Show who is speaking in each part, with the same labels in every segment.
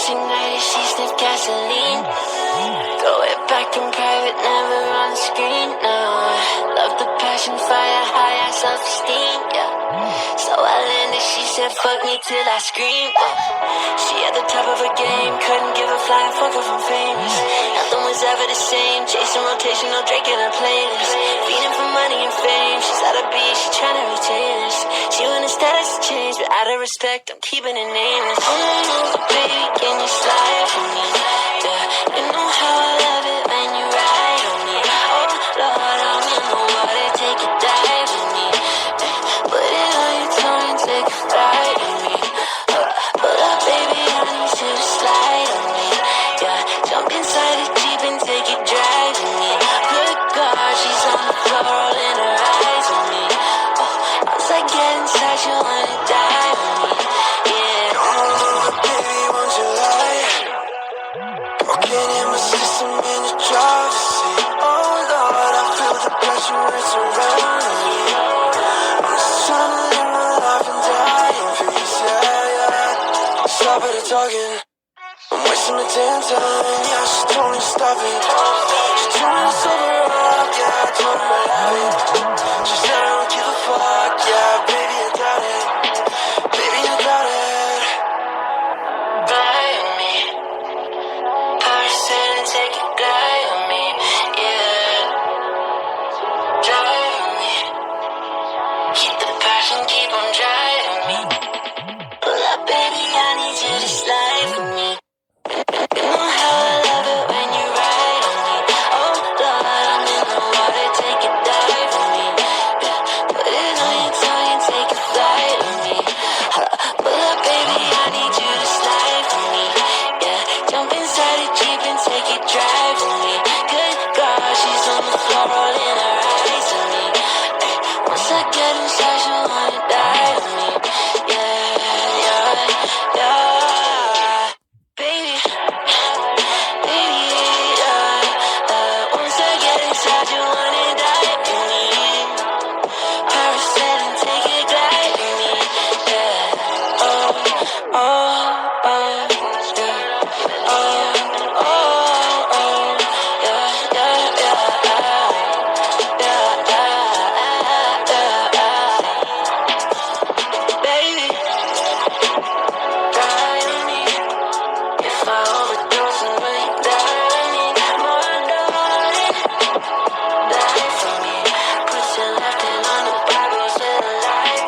Speaker 1: United, she sniff gasoline. Throw it back in private, never on the screen, no. Love the passion, fire, high self-esteem, yeah. So I landed, she said fuck me till I scream, She at the top of her game, couldn't give a flying fuck if I'm famous. Nothing was ever the same, chasing rotation, no Drake in her playlist. Feeding for money and fame, she's out of beat, she tryna retain us. She want a status to change, but out of respect, I'm keeping it nameless. Baby, can you slide for me? Yeah, you know how I love it when you ride on me. Oh Lord, I'm in the water, take a dive with me. Put it on your tongue and take a flight with me. Pull up, baby, I need you to slide on me. Yeah, jump inside the Jeep and take a drive with me. Good God, she's on the floor, rolling her eyes on me. Once I get inside, she wanna die with me. Yeah.
Speaker 2: Oh, baby, won't you lie? Walking in my system in the driver's seat. Oh Lord, I feel the pressure, it's surrounding me. I'm just trying to live my life and die in peace, yeah. Stop at the talking, I'm wasting my damn time. Yeah, she told me to stop it. She told me to sober up, yeah, I told her I have it. She said I don't give a fuck, yeah, baby, I doubt it. Baby, I doubt it.
Speaker 1: Fly on me. Person, take a glide on me. Yeah. Drive on me. Keep the passion, keep on driving me. Pull up, baby, I need you to slide with me. You know how I love it when you ride on me. Oh Lord, I'm in the water, take a dive with me. Yeah. Put it on your tongue and take a flight with me. Pull up, baby, I need you to slide with me. Yeah, jump inside the Jeep and take a drive with me. Good God, she's on the floor, rolling her eyes at me. Once I get inside, she wanna die with me. Yeah. Baby, once I get inside, you wanna die with me. Parasail and take a glide with me. Yeah. Oh, yeah. Baby, die on me. If I overdose and will you die on me? More darling, die for me. Put your left hand on the Bible, say the light.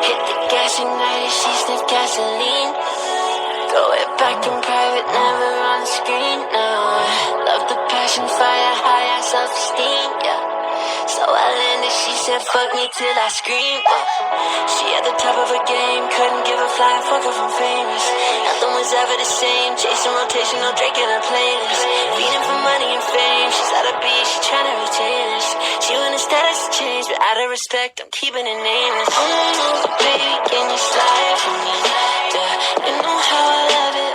Speaker 1: Hit the gas United, she sniff gasoline. Throw it back in private, never on the screen, no. Love the passion, fire, high self-esteem, yeah. So I landed, she said fuck me till I scream, She at the top of her game, couldn't give a flying fuck if I'm famous. Nothing was ever the same, chasing rotation, no Drake in her playlist. Feeding for money and fame, she's out of beat, she tryna retain us. She want a status to change, but out of respect, I'm keeping it nameless. Baby, can you slide for me? Yeah, you know how I love it